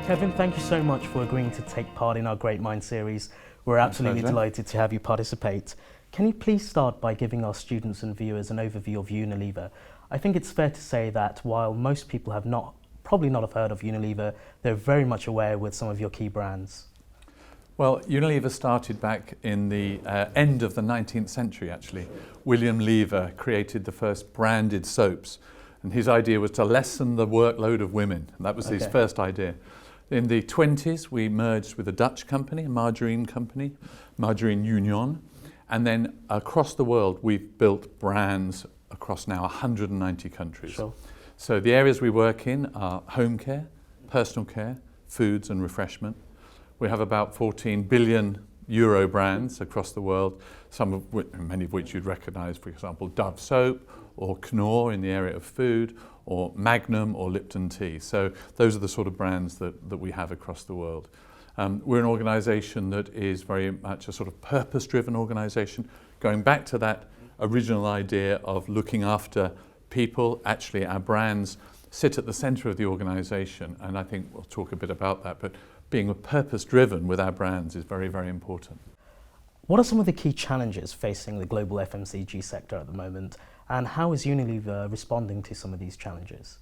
Kevin, thank you so much for agreeing to take part in our Great Minds series. We're absolutely delighted to have you participate. Can you please start by giving our students and viewers an overview of Unilever? I think it's fair to say that while most people have probably not have heard of Unilever, they're very much aware with some of your key brands. Well, Unilever started back in the end of the 19th century, actually. William Lever created the first branded soaps, and his idea was to lessen the workload of women. And that was his first idea. In the 20s, we merged with a Dutch company, a margarine company, Margarine Union, and then across the world, we've built brands across now 190 countries. Sure. So the areas we work in are home care, personal care, foods and refreshment. We have about 14 billion euro brands across the world, many of which you'd recognise, for example, Dove soap or Knorr in the area of food, or Magnum or Lipton tea. So those are the sort of brands that we have across the world. We're an organisation that is very much a sort of purpose-driven organisation, going back to that original idea of looking after people. Actually, our brands sit at the centre of the organisation, and I think we'll talk a bit about that, but being purpose-driven with our brands is very, very important. What are some of the key challenges facing the global FMCG sector at the moment, and how is Unilever responding to some of these challenges?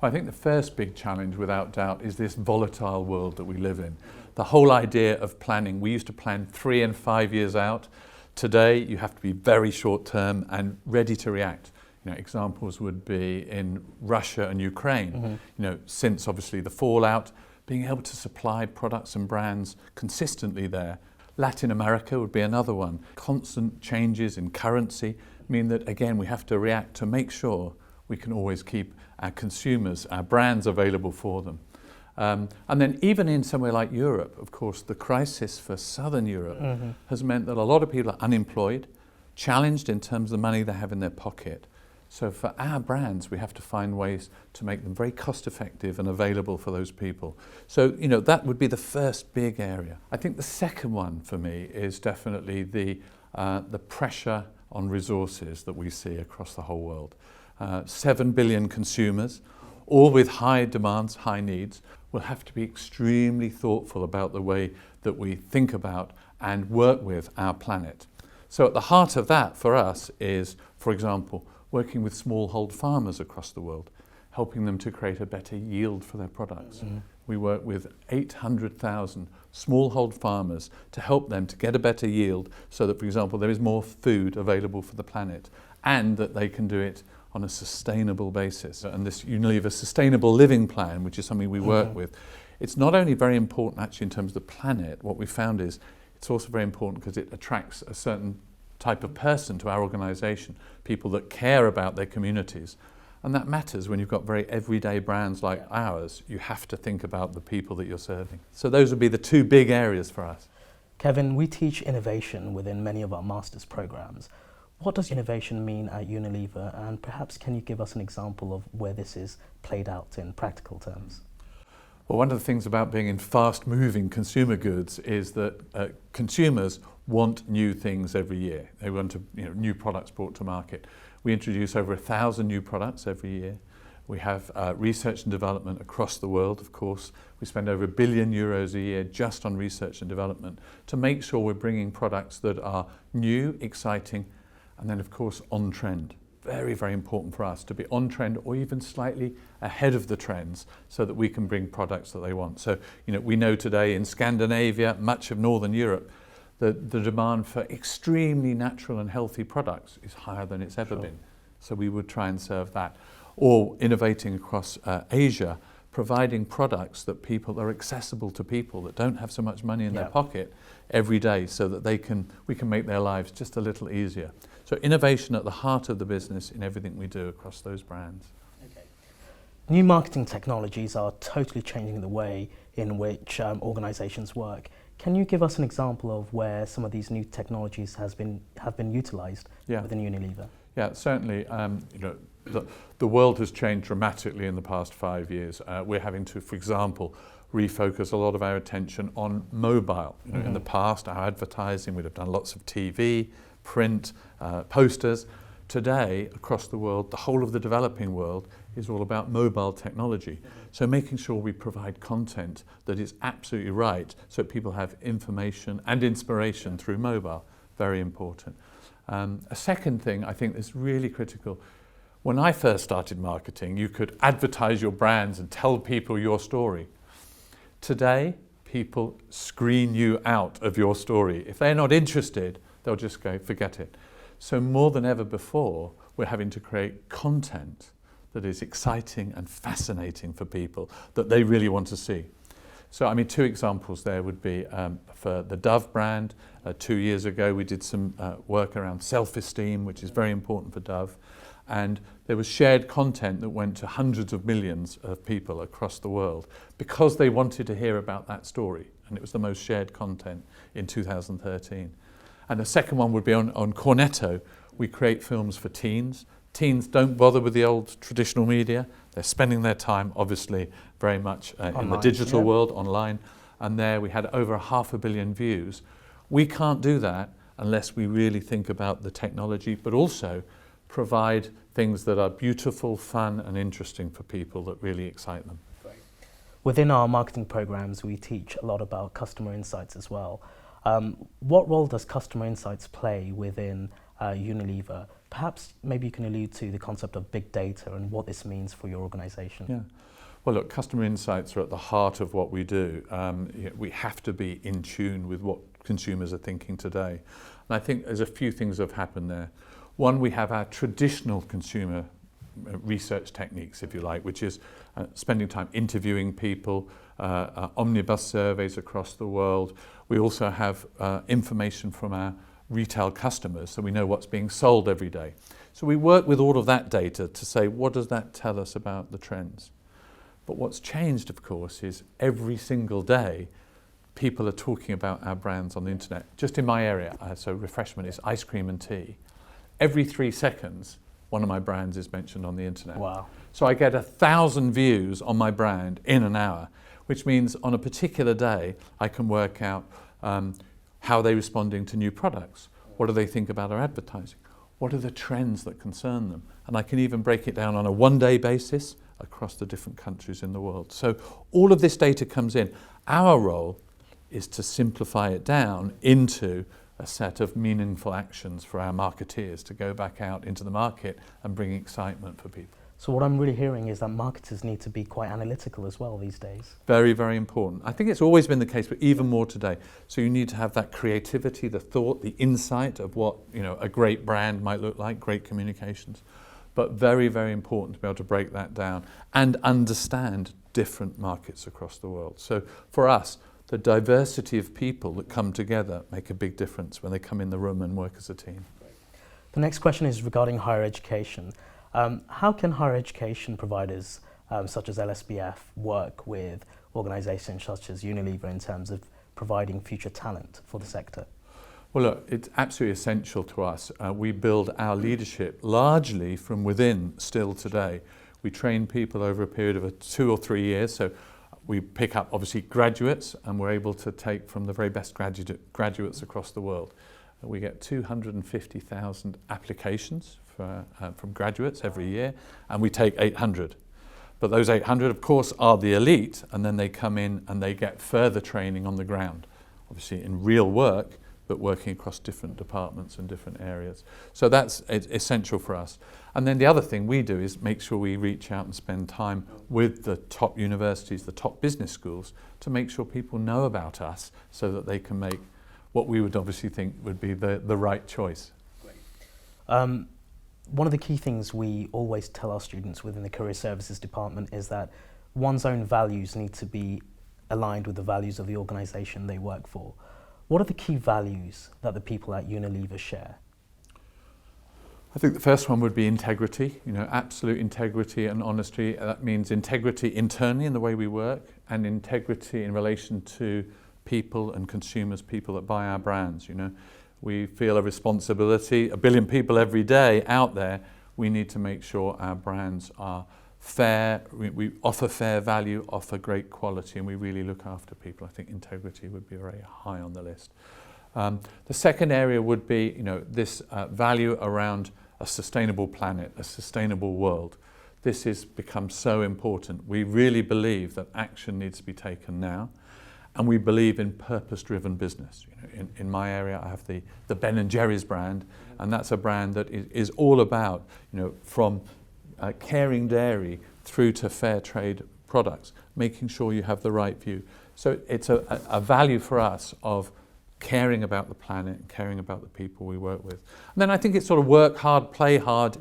Well, I think the first big challenge, without doubt, is this volatile world that we live in. The whole idea of planning, we used to plan 3 and 5 years out. Today, you have to be very short-term and ready to react. Examples would be in Russia and Ukraine. Since obviously the fallout, being able to supply products and brands consistently there. Latin America would be another one. Constant changes in currency mean that, again, we have to react to make sure we can always keep our consumers, our brands available for them. And then even in somewhere like Europe, of course, the crisis for Southern Europe has meant that a lot of people are unemployed, challenged in terms of the money they have in their pocket. So for our brands, we have to find ways to make them very cost effective and available for those people. So, that would be the first big area. I think the second one for me is definitely the pressure on resources that we see across the whole world. 7 billion consumers, all with high demands, high needs, will have to be extremely thoughtful about the way that we think about and work with our planet. So at the heart of that for us is, for example, working with smallhold farmers across the world, helping them to create a better yield for their products. We work with 800,000 smallhold farmers to help them to get a better yield so that, for example, there is more food available for the planet and that they can do it on a sustainable basis. And this Unilever Sustainable Living Plan, which is something we work with, it's not only very important actually in terms of the planet. What we found is it's also very important because it attracts a certain type of person to our organisation, people that care about their communities. And that matters when you've got very everyday brands like ours. You have to think about the people that you're serving. So those would be the two big areas for us. Kevin, we teach innovation within many of our master's programs. What does innovation mean at Unilever? And perhaps can you give us an example of where this is played out in practical terms? Well, one of the things about being in fast-moving consumer goods is that consumers want new things every year. They want new products brought to market. We introduce over 1,000 new products every year. We have research and development across the world, of course. We spend over €1 billion a year just on research and development to make sure we're bringing products that are new, exciting, and then, of course, on trend. Very, very important for us to be on trend or even slightly ahead of the trends so that we can bring products that they want. So, we know today in Scandinavia, much of Northern Europe, the demand for extremely natural and healthy products is higher than it's ever been. So we would try and serve that. Or innovating across Asia, providing products that are accessible to people that don't have so much money in their pocket every day so that we can make their lives just a little easier. So innovation at the heart of the business in everything we do across those brands. Okay. New marketing technologies are totally changing the way in which organisations work. Can you give us an example of where some of these new technologies have been utilised within Unilever? Yeah, certainly. The world has changed dramatically in the past 5 years. We're having to, for example, refocus a lot of our attention on mobile. In the past, our advertising, we'd have done lots of TV, print, posters. today, across the world, the whole of the developing world is all about mobile technology. So making sure we provide content that is absolutely right so people have information and inspiration through mobile, very important. A second thing I think is really critical, when I first started marketing, you could advertise your brands and tell people your story. Today, people screen you out of your story. If they're not interested, they'll just go, forget it. So more than ever before, we're having to create content that is exciting and fascinating for people, that they really want to see. So, I mean, two examples there would be for the Dove brand. 2 years ago, we did some work around self-esteem, which is very important for Dove. And there was shared content that went to hundreds of millions of people across the world because they wanted to hear about that story. And it was the most shared content in 2013. And the second one would be on Cornetto. We create films for teens. Teens don't bother with the old traditional media. They're spending their time, obviously, very much in the digital world, online. And there we had over 500 million views. We can't do that unless we really think about the technology, but also provide things that are beautiful, fun, and interesting for people that really excite them. Within our marketing programs, we teach a lot about customer insights as well. What role does customer insights play within Unilever? Perhaps maybe you can allude to the concept of big data and what this means for your organisation. Yeah. Well, look, customer insights are at the heart of what we do. We have to be in tune with what consumers are thinking today. And I think there's a few things that have happened there. One, we have our traditional consumer research techniques, if you like, which is spending time interviewing people, omnibus surveys across the world. We also have information from our retail customers, so we know what's being sold every day. So we work with all of that data to say, what does that tell us about the trends? But what's changed, of course, is every single day people are talking about our brands on the internet. Just in my area, so Refreshment is ice cream and tea. Every 3 seconds, one of my brands is mentioned on the internet. Wow. So I get 1,000 views on my brand in an hour, which means on a particular day, I can work out how they're responding to new products. What do they think about our advertising? What are the trends that concern them? And I can even break it down on a one-day basis across the different countries in the world. So all of this data comes in. Our role is to simplify it down into a set of meaningful actions for our marketeers to go back out into the market and bring excitement for people. So what I'm really hearing is that marketers need to be quite analytical as well these days. Very, very important. I think it's always been the case, but even more today. So you need to have that creativity, the thought, the insight of what, a great brand might look like, great communications. But very, very important to be able to break that down and understand different markets across the world. So for us, the diversity of people that come together make a big difference when they come in the room and work as a team. The next question is regarding higher education. How can higher education providers such as LSBF work with organisations such as Unilever in terms of providing future talent for the sector? Well, look, it's absolutely essential to us. We build our leadership largely from within still today. We train people over a period of 2 or 3 years. So we pick up, obviously, graduates, and we're able to take from the very best graduates across the world. We get 250,000 applications from graduates every year, and we take 800. But those 800, of course, are the elite, and then they come in and they get further training on the ground, obviously in real work, but working across different departments and different areas. So that's essential for us. And then the other thing we do is make sure we reach out and spend time with the top universities, the top business schools, to make sure people know about us so that they can make what we would obviously think would be the right choice. One of the key things we always tell our students within the Career Services Department is that one's own values need to be aligned with the values of the organisation they work for. What are the key values that the people at Unilever share? I think the first one would be integrity, absolute integrity and honesty. That means integrity internally in the way we work, and integrity in relation to people and consumers, people that buy our brands. We feel a responsibility, 1 billion people every day out there. We need to make sure our brands are fair, we offer fair value, offer great quality, and we really look after people. I think integrity would be very high on the list. The second area would be, this value around a sustainable planet, a sustainable world. This has become so important. We really believe that action needs to be taken now, and we believe in purpose-driven business. In my area, I have the Ben & Jerry's brand, and that's a brand that is all about, from caring dairy through to fair trade products, making sure you have the right view. So it's a value for us of caring about the planet and caring about the people we work with. And then I think it's sort of work hard, play hard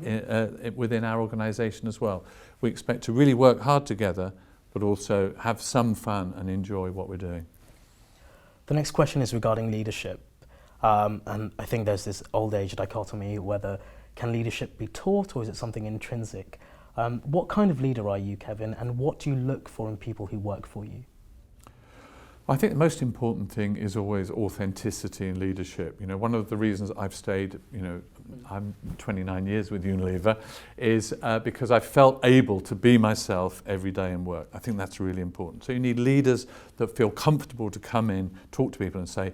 within our organisation as well. We expect to really work hard together, but also have some fun and enjoy what we're doing. The next question is regarding leadership. And I think there's this old age dichotomy whether can leadership be taught or is it something intrinsic? What kind of leader are you, Kevin, and what do you look for in people who work for you? I think the most important thing is always authenticity in leadership. One of the reasons I've stayed, I'm 29 years with Unilever, is because I felt able to be myself every day in work. I think that's really important. So you need leaders that feel comfortable to come in, talk to people and say,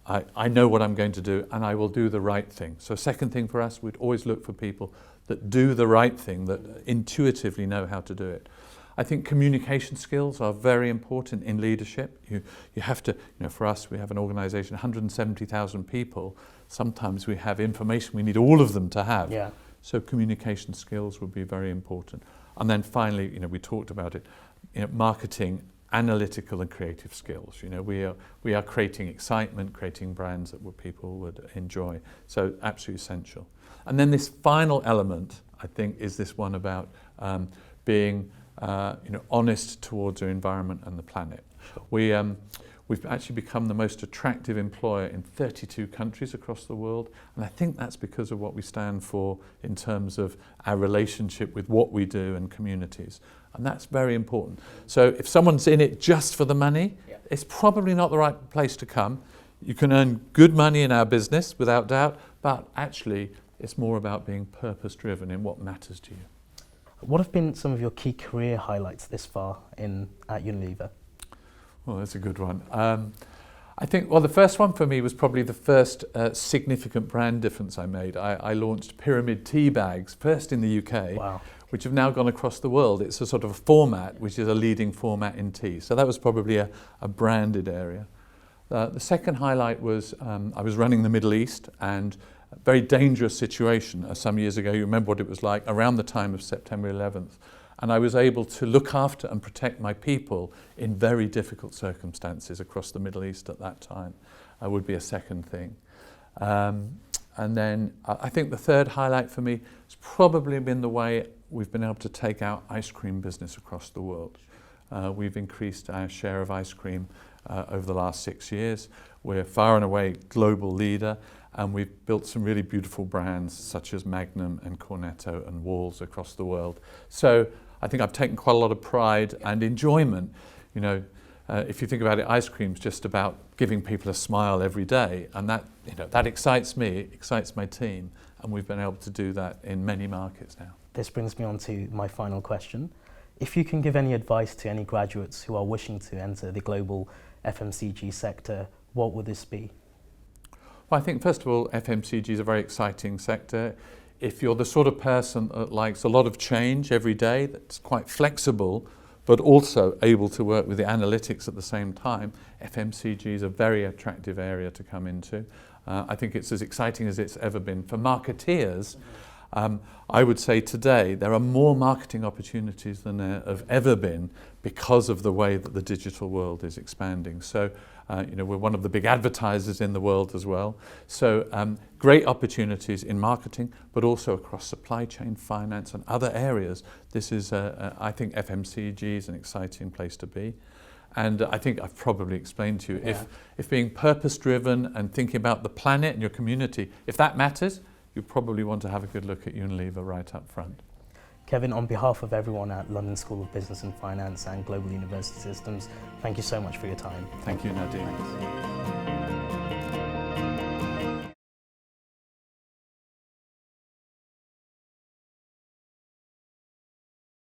I know what I'm going to do and I will do the right thing. So second thing for us, we'd always look for people that do the right thing, that intuitively know how to do it. I think communication skills are very important in leadership. You have to, for us, we have an organisation, 170,000 people. Sometimes we have information we need all of them to have. Yeah. So communication skills would be very important. And then finally, we talked about it, marketing, analytical and creative skills. We are creating excitement, creating brands that people would enjoy. So absolutely essential. And then this final element, I think, is this one about being honest towards our environment and the planet. We've actually become the most attractive employer in 32 countries across the world, and I think that's because of what we stand for in terms of our relationship with what we do and communities, and that's very important. So if someone's in it just for the money, it's probably not the right place to come. You can earn good money in our business, without doubt, but actually it's more about being purpose-driven in what matters to you. What have been some of your key career highlights this far at Unilever? Well, that's a good one. I think, the first one for me was probably the first significant brand difference I made. I launched Pyramid tea bags, first in the UK, wow, which have now gone across the world. It's a sort of a format, which is a leading format in tea. So that was probably a branded area. The second highlight was I was running the Middle East, and a very dangerous situation some years ago. You remember what it was like around the time of September 11th. And I was able to look after and protect my people in very difficult circumstances across the Middle East at that time. Would be a second thing. And then I think the third highlight for me has probably been the way we've been able to take our ice cream business across the world. We've increased our share of ice cream over the last 6 years. We're far and away global leader, and we've built some really beautiful brands such as Magnum and Cornetto and Walls across the world. So I think I've taken quite a lot of pride and enjoyment. If you think about it, ice cream's just about giving people a smile every day, and that excites me, excites my team, and we've been able to do that in many markets now. This brings me on to my final question. If you can give any advice to any graduates who are wishing to enter the global FMCG sector, what would this be? Well, I think first of all, FMCG is a very exciting sector. If you're the sort of person that likes a lot of change every day, that's quite flexible, but also able to work with the analytics at the same time, FMCG is a very attractive area to come into. I think it's as exciting as it's ever been. For marketeers, I would say today there are more marketing opportunities than there have ever been because of the way that the digital world is expanding. So, we're one of the big advertisers in the world as well. So, great opportunities in marketing, but also across supply chain, finance, and other areas. This is, I think, FMCG is an exciting place to be. And I think I've probably explained to you, if being purpose-driven and thinking about the planet and your community, if that matters, you probably want to have a good look at Unilever right up front. Kevin, on behalf of everyone at London School of Business and Finance and Global University Systems, thank you so much for your time. Thank you, Nadine. Thanks.